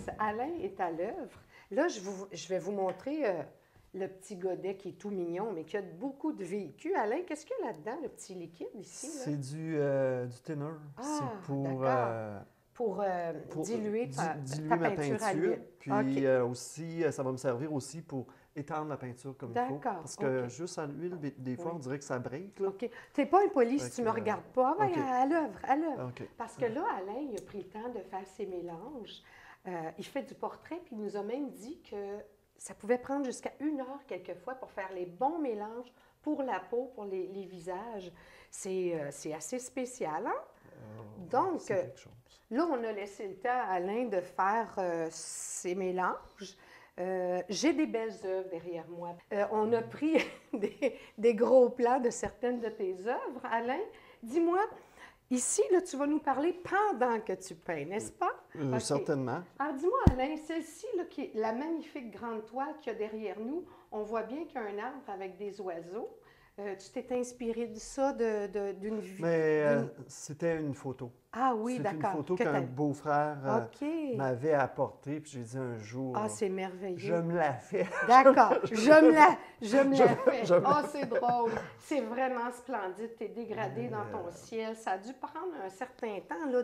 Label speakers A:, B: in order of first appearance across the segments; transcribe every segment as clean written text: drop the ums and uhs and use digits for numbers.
A: commence. Alain est à l'œuvre. Là, je vais vous montrer le petit godet qui est tout mignon, mais qui a beaucoup de vécu. Alain, qu'est-ce qu'il y a là-dedans, le petit liquide ici?
B: C'est du thinner.
A: Ah,
B: C'est
A: pour diluer
B: diluer
A: ta
B: ma
A: peinture à l'huile.
B: Puis aussi, ça va me servir aussi pour étendre la peinture comme il faut.
A: D'accord,
B: Parce que
A: OK.
B: juste à l'huile, des fois,
A: Oui.
B: on dirait que ça break. Là.
A: OK. Tu n'es pas impoli si
B: Fait
A: tu
B: que,
A: ne me regardes pas. Ah, ouais,
B: OK.
A: à l'œuvre, à l'œuvre.
B: OK.
A: Parce que là, Alain, il a pris le temps de faire ses mélanges. Il fait du portrait, puis il nous a même dit que ça pouvait prendre jusqu'à 1 heure quelquefois pour faire les bons mélanges pour la peau, pour les visages. C'est assez spécial, hein? Donc,
B: c'est quelque chose.
A: là, on a laissé le temps à Alain de faire ses mélanges. J'ai des belles œuvres derrière moi. On a pris des gros plans de certaines de tes œuvres. Alain, dis-moi, ici, là, tu vas nous parler pendant que tu peins, n'est-ce pas? OK.
B: Certainement.
A: Alors, dis-moi, Alain, celle-ci, là, qui est la magnifique grande toile qu'il y a derrière nous, on voit bien qu'il y a un arbre avec des oiseaux. Tu t'es inspiré de ça, d'une vie?
B: Mais c'était une photo.
A: Ah oui,
B: C'est
A: d'accord.
B: une photo
A: Que
B: qu'un
A: t'as-
B: beau-frère
A: OK.
B: m'avait apportée. Puis j'ai dit un jour,
A: Ah, c'est merveilleux.
B: je me la fais.
A: D'accord, je me la fais.
B: je me la
A: Ah, c'est drôle. C'est vraiment splendide. Tu es dégradé dans ton ciel. Ça a dû prendre un certain temps là,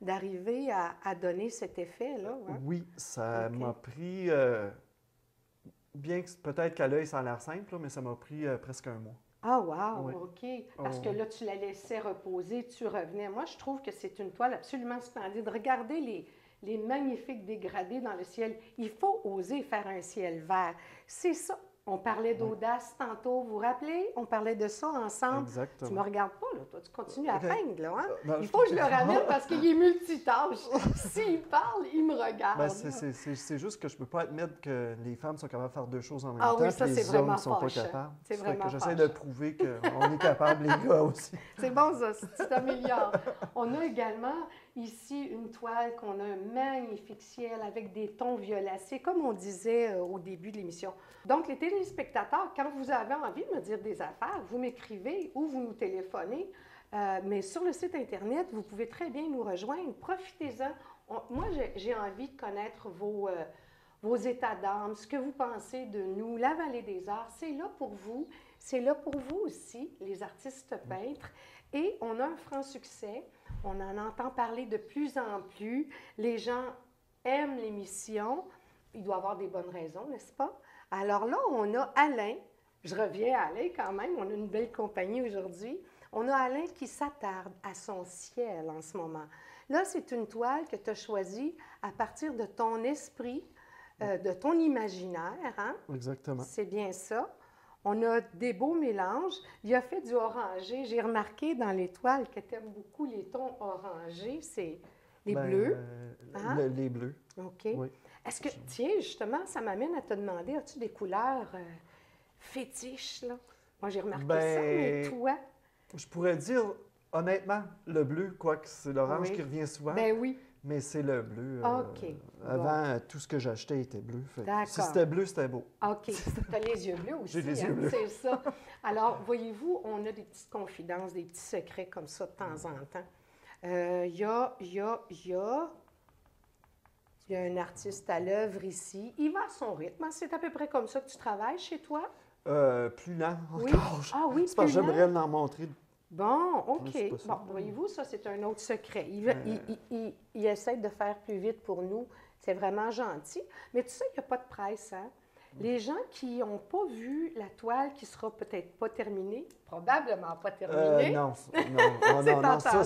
A: d'arriver à donner cet effet-là. Hein?
B: Oui, ça
A: OK.
B: m'a pris, bien que peut-être qu'à l'œil, ça a l'air simple, là, mais ça m'a pris presque un mois.
A: Ah, wow,
B: Oui.
A: OK. Parce
B: Oh,
A: que là, tu la laissais reposer, tu revenais. Moi, je trouve que c'est une toile absolument splendide. Regardez les magnifiques dégradés dans le ciel. Il faut oser faire un ciel vert. C'est ça. On parlait d'audace tantôt, vous vous rappelez? On parlait de ça ensemble.
B: Exactement.
A: Tu me regardes pas, là. Toi, tu continues à
B: OK.
A: peindre, là. Hein?
B: Non,
A: Il faut que je le ramène parce qu'il est multitâche. S'il parle, il me regarde.
B: Ben,
A: là.
B: c'est juste que je ne peux pas admettre que les femmes sont capables de faire deux choses en même
A: Ah
B: temps,
A: oui, ça,
B: puis
A: c'est
B: les hommes
A: vraiment
B: ne sont pas
A: fâchant.
B: capables.
A: C'est
B: Fait
A: vraiment
B: que j'essaie
A: fâchant.
B: de prouver qu'on est capable, les gars aussi.
A: C'est bon, ça, si tu t'améliores. On a également ici une toile qu'on a un magnifique ciel avec des tons violets. C'est comme on disait au début de l'émission. Donc, les téléspectateurs, quand vous avez envie de me dire des affaires, vous m'écrivez ou vous nous téléphonez. Mais sur le site Internet, vous pouvez très bien nous rejoindre. Profitez-en. Moi, j'ai envie de connaître vos états d'âme, ce que vous pensez de nous. La Vallée des Arts, c'est là pour vous. C'est là pour vous aussi, les artistes peintres. Et on a un franc succès. On en entend parler de plus en plus. Les gens aiment l'émission. Il doit y avoir des bonnes raisons, n'est-ce pas? Alors là, on a Alain. Je reviens à Alain quand même. On a une belle compagnie aujourd'hui. On a Alain qui s'attarde à son ciel en ce moment. Là, c'est une toile que tu as choisie à partir de ton esprit, de ton imaginaire. Hein?
B: Exactement.
A: C'est bien ça. On a des beaux mélanges. Il a fait du orangé. J'ai remarqué dans les toiles que tu aimes beaucoup les tons orangés. C'est les bleus. Hein?
B: Les bleus.
A: OK.
B: Oui.
A: Est-ce que, tiens, justement, ça m'amène à te demander, as-tu des couleurs fétiches, là? Moi, j'ai remarqué ça, mais toi?
B: Je pourrais dire, honnêtement, le bleu, quoique c'est l'orange
A: Oui.
B: qui revient souvent,
A: Ben oui.
B: mais c'est le bleu.
A: OK.
B: Avant, tout ce que j'achetais était bleu. Fait que
A: D'accord.
B: si c'était bleu, c'était beau.
A: OK. Tu as les yeux bleus aussi.
B: J'ai les
A: hein,
B: yeux bleus.
A: C'est ça. Alors, voyez-vous, on a des petites confidences, des petits secrets comme ça de temps en temps. Il y a un artiste à l'œuvre ici. Il va à son rythme. C'est à peu près comme ça que tu travailles chez toi?
B: Plus lent
A: Oui.
B: encore.
A: Ah oui,
B: C'est parce que
A: plus lent.
B: j'aimerais en montrer.
A: Bon, OK.
B: c'est pas ça.
A: Bon, voyez-vous, ça, c'est un autre secret. Il essaie de faire plus vite pour nous. C'est vraiment gentil. Mais tu sais, il n'y a pas de presse, hein? Les gens qui n'ont pas vu la toile qui sera peut-être pas terminée, probablement pas terminée,
B: Non,
A: C'est
B: non, ça, c'est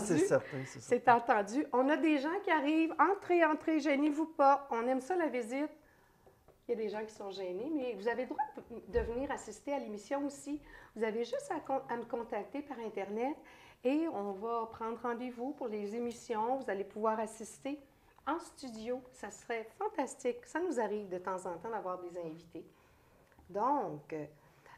A: entendu.
B: certain.
A: c'est entendu. On a des gens qui arrivent. Entrez, gênez-vous pas. On aime ça, la visite. Il y a des gens qui sont gênés, mais vous avez le droit de venir assister à l'émission aussi. Vous avez juste à me contacter par Internet et on va prendre rendez-vous pour les émissions. Vous allez pouvoir assister en studio. Ça serait fantastique. Ça nous arrive de temps en temps d'avoir des invités. Donc,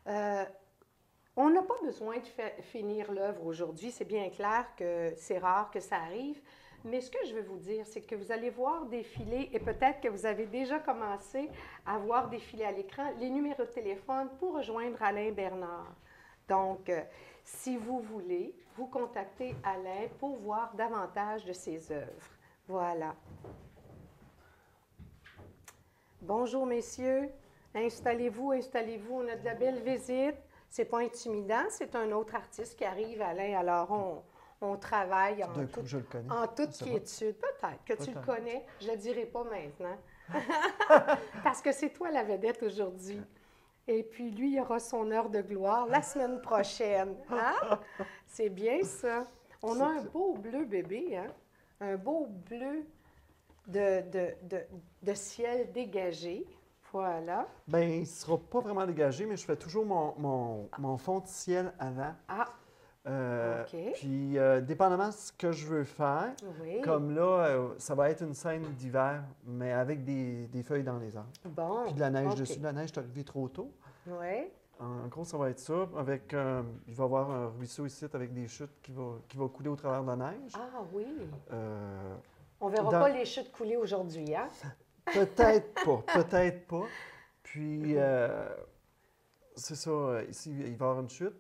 A: on n'a pas besoin de finir l'œuvre aujourd'hui. C'est bien clair que c'est rare que ça arrive. Mais ce que je veux vous dire, c'est que vous allez voir défiler, et peut-être que vous avez déjà commencé à voir défiler à l'écran les numéros de téléphone pour rejoindre Alain Bernard. Donc, si vous voulez, vous contactez Alain pour voir davantage de ses œuvres. Voilà. Bonjour, messieurs. Installez-vous, installez-vous. On a de la belle visite. C'est pas intimidant, c'est un autre artiste qui arrive, Alain. Alors, on travaille
B: D'un coup, je le connais.
A: en toute
B: Je sais pas.
A: quiétude. Peut-être que tu le
B: Peut-être.
A: connais. Je ne le dirai pas maintenant. Parce que c'est toi la vedette aujourd'hui. Et puis, lui, il aura son heure de gloire la semaine prochaine. Hein? C'est bien ça. On a un beau bleu bébé, hein? Un beau bleu de ciel dégagé. Voilà.
B: Ben, il ne sera pas vraiment dégagé, mais je fais toujours mon fond de ciel avant.
A: Ah, OK.
B: Puis, dépendamment de ce que je veux faire,
A: oui.
B: comme là, ça va être une scène d'hiver, mais avec des feuilles dans les arbres.
A: Bon.
B: Puis de la neige
A: OK.
B: dessus. La neige est arrivée trop tôt.
A: Oui.
B: En gros, ça va être ça. Avec, il va y avoir un ruisseau ici avec des chutes qui va couler au travers de la neige.
A: Ah oui.
B: On
A: On verra pas les chutes couler aujourd'hui, hein?
B: Peut-être pas, peut-être pas. Puis, c'est ça, ici, il va y avoir une chute.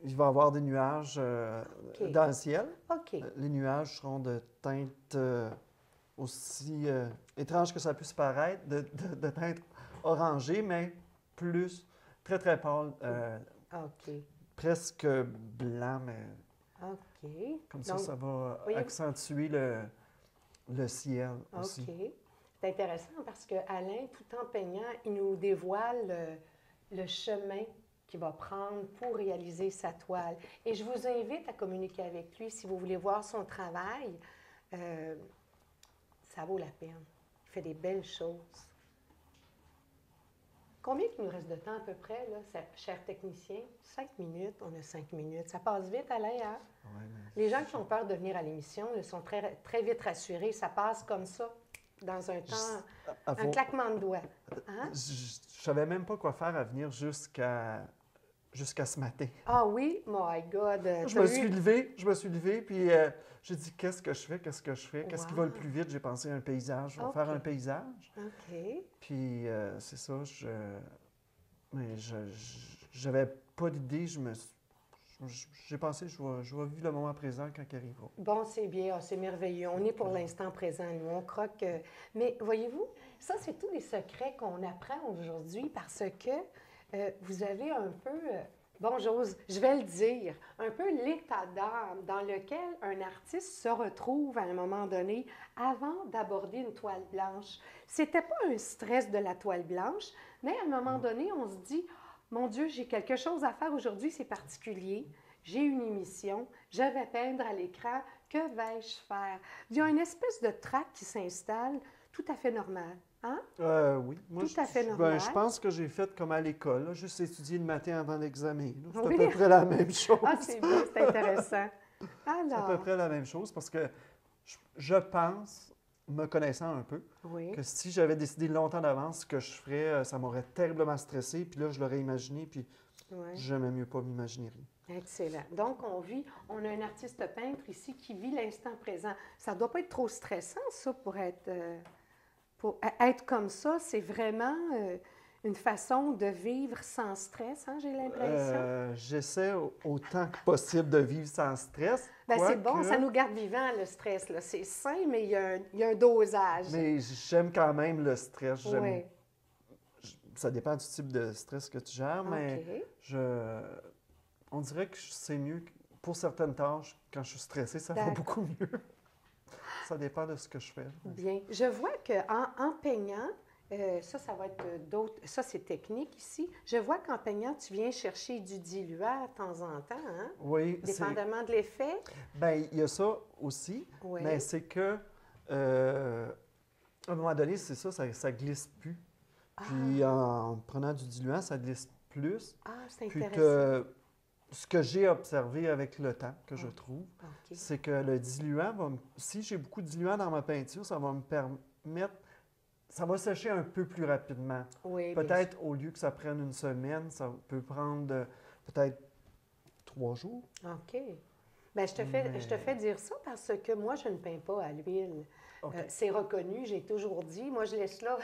B: Il va y avoir des nuages
A: OK.
B: dans le ciel.
A: OK.
B: Les nuages seront de teinte aussi étrange que ça puisse paraître, de teinte orangée, mais plus, très, très pâle,
A: OK.
B: presque blanc, mais
A: OK.
B: comme ça,
A: Donc,
B: ça va
A: voyez-vous?
B: accentuer le ciel aussi.
A: OK. C'est intéressant parce que Alain, tout en peignant, il nous dévoile le chemin qu'il va prendre pour réaliser sa toile. Et je vous invite à communiquer avec lui si vous voulez voir son travail. Ça vaut la peine. Il fait des belles choses. Combien il nous reste de temps à peu près, là, cher technicien? 5 minutes. On a 5 minutes. Ça passe vite, Alain, hein?
B: Ouais, mais
A: Les gens qui ont peur de venir à l'émission là, sont très, très vite rassurés. Ça passe comme ça, dans un temps, un claquement de doigts. Hein?
B: Je ne savais même pas quoi faire à venir jusqu'à ce matin.
A: Ah oui? My God!
B: Je me suis levé, puis j'ai dit, qu'est-ce que je fais, qu'est-ce que je fais, qu'est-ce qui va le plus vite? J'ai pensé à un paysage, je vais
A: OK.
B: faire un paysage.
A: OK.
B: Puis c'est ça, mais j'avais pas d'idée, j'ai pensé, je vais vivre le moment présent quand il arrivera.
A: Bon, c'est bien, ah, c'est merveilleux. On est pour l'instant présent, nous, on croque. Mais voyez-vous, ça, c'est tous les secrets qu'on apprend aujourd'hui parce que vous avez un peu, bon, je vais le dire, un peu l'état d'âme dans lequel un artiste se retrouve à un moment donné avant d'aborder une toile blanche. C'était pas un stress de la toile blanche, mais à un moment donné, on se dit, mon Dieu, j'ai quelque chose à faire aujourd'hui, c'est particulier. J'ai une émission, je vais peindre à l'écran, que vais-je faire? Il y a une espèce de trac qui s'installe, tout à fait normal. Hein?
B: Oui, moi,
A: Tout à fait normal.
B: je pense que j'ai fait comme à l'école, là, juste étudier le matin avant l'examen. là. C'est
A: Oui.
B: à peu près la même chose.
A: Ah, c'est bien, c'est intéressant.
B: C'est à peu
A: Alors,
B: près la même chose parce que je pense, me connaissant un peu,
A: oui,
B: que si j'avais décidé longtemps d'avance ce que je ferais, ça m'aurait terriblement stressé, puis là, je l'aurais imaginé, puis
A: oui.
B: j'aimais mieux pas m'imaginer rien.
A: Excellent. Donc, on a un artiste peintre ici qui vit l'instant présent. Ça ne doit pas être trop stressant, ça, pour être comme ça. C'est vraiment une façon de vivre sans stress, hein, j'ai l'impression.
B: J'essaie autant que possible de vivre sans stress.
A: Ben, c'est bon,
B: quoique-
A: ça nous garde vivants, le stress. Là. C'est sain, mais il y a un dosage.
B: Mais j'aime quand même le stress.
A: Oui.
B: Ça dépend du type de stress que tu gères, mais
A: OK.
B: on dirait que c'est mieux. Pour certaines tâches, quand je suis stressé, ça va
A: D'accord.
B: beaucoup mieux. Ça dépend de ce que je fais.
A: Bien. Je vois qu'en peignant, ça va être d'autres. Ça, c'est technique ici. Je vois qu'en peignant, tu viens chercher du diluant de temps en temps, hein?
B: Oui,
A: Dépendamment de l'effet.
B: ben il y a ça aussi,
A: Oui.
B: mais c'est que à un moment donné, c'est ça glisse plus. Puis en prenant du diluant, ça glisse plus.
A: Ah, c'est
B: Puis
A: intéressant.
B: ce que j'ai observé avec le temps, que je
A: Ah.
B: trouve,
A: OK.
B: c'est que le diluant si j'ai beaucoup de diluant dans ma peinture, ça va me permettre, ça va sécher un peu plus rapidement.
A: Oui, bien
B: Peut-être au lieu que ça prenne une semaine, ça peut prendre peut-être 3 jours.
A: sûr. OK. Bien, je te fais dire ça parce que moi, je ne peins pas à l'huile.
B: OK.
A: C'est reconnu, j'ai toujours dit. Moi, je laisse là.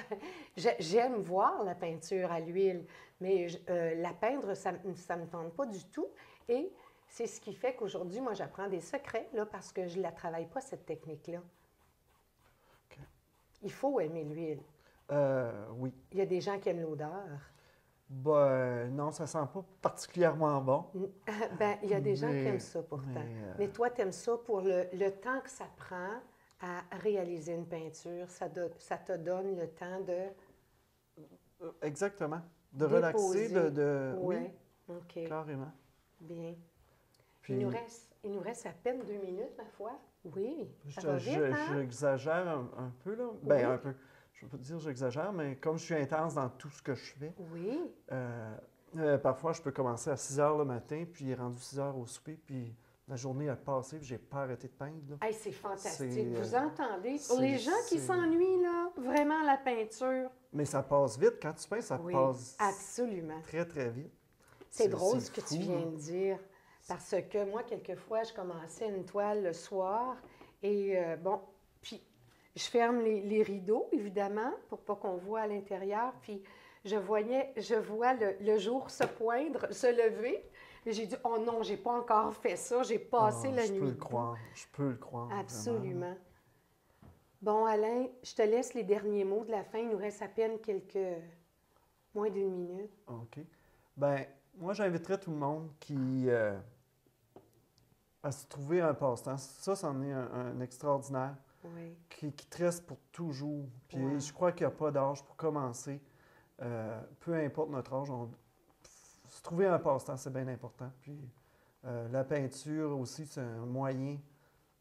A: J'aime voir la peinture à l'huile, mais la peindre, ça ne me tente pas du tout. Et c'est ce qui fait qu'aujourd'hui, moi, j'apprends des secrets là, parce que je ne la travaille pas, cette technique-là.
B: OK.
A: Il faut aimer l'huile.
B: Oui.
A: Il y a des gens qui aiment l'odeur.
B: Ben, non, ça sent pas particulièrement bon.
A: Ben, il y a des gens qui
B: Mais-
A: aiment ça pourtant.
B: mais,
A: Mais toi, tu aimes ça pour le temps que ça prend à réaliser une peinture. Ça te donne le temps de
B: Exactement. De
A: déposer.
B: relaxer, Oui,
A: Ouais. OK.
B: carrément.
A: Bien.
B: Puis,
A: Il nous reste à peine 2 minutes, ma foi. Oui, ça
B: je-
A: va vite,
B: je-
A: hein?
B: j'exagère un peu, là. Ben,
A: Oui.
B: un peu. Je ne veux pas dire que j'exagère, mais comme je suis intense dans tout ce que je fais,
A: Oui.
B: parfois, je peux commencer à 6 heures le matin, puis il est rendu 6 heures au souper, puis la journée a passé, puis j'ai pas arrêté de peindre, là.
A: Hey, c'est fantastique.
B: C'est,
A: Vous entendez? Pour
B: c'est-
A: les gens qui
B: c'est-
A: s'ennuient, là, vraiment la peinture.
B: Mais ça passe vite. Quand tu peins, ça
A: Oui,
B: passe
A: absolument.
B: très, très vite.
A: C'est drôle ce que
B: fou,
A: tu viens
B: là.
A: de dire. Parce que moi, quelquefois, je commençais une toile le soir et bon, puis je ferme les rideaux, évidemment, pour pas qu'on voit à l'intérieur. Puis je vois le jour se poindre, se lever. Et j'ai dit, oh non, j'ai pas encore fait ça, j'ai passé
B: Ah,
A: la
B: je
A: nuit
B: peux le
A: debout.
B: croire. Je peux le croire. vraiment.
A: Absolument. Bon, Alain, je te laisse les derniers mots de la fin. Il nous reste à peine moins d'une minute.
B: OK. Ben, moi, j'inviterais tout le monde à se trouver un passe-temps. Ça, c'en est un extraordinaire
A: Oui.
B: qui te reste pour toujours. Puis
A: Ouais.
B: je crois qu'il n'y a pas d'âge pour commencer. Peu importe notre âge, se trouver un passe-temps, c'est bien important. Puis la peinture aussi, c'est un moyen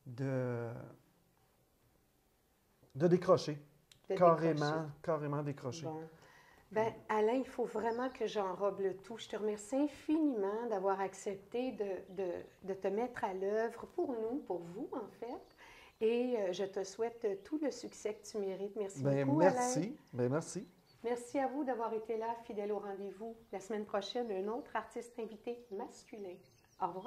B: de décrocher.
A: De
B: Carrément décrocher.
A: Bon. Ben, Alain, il faut vraiment que j'enrobe le tout. Je te remercie infiniment d'avoir accepté de te mettre à l'œuvre pour nous, pour vous, en fait. Et je te souhaite tout le succès que tu mérites. Merci
B: Ben,
A: beaucoup,
B: merci.
A: Alain.
B: Ben, merci.
A: Merci à vous d'avoir été là, fidèle au rendez-vous. La semaine prochaine, un autre artiste invité masculin. Au revoir.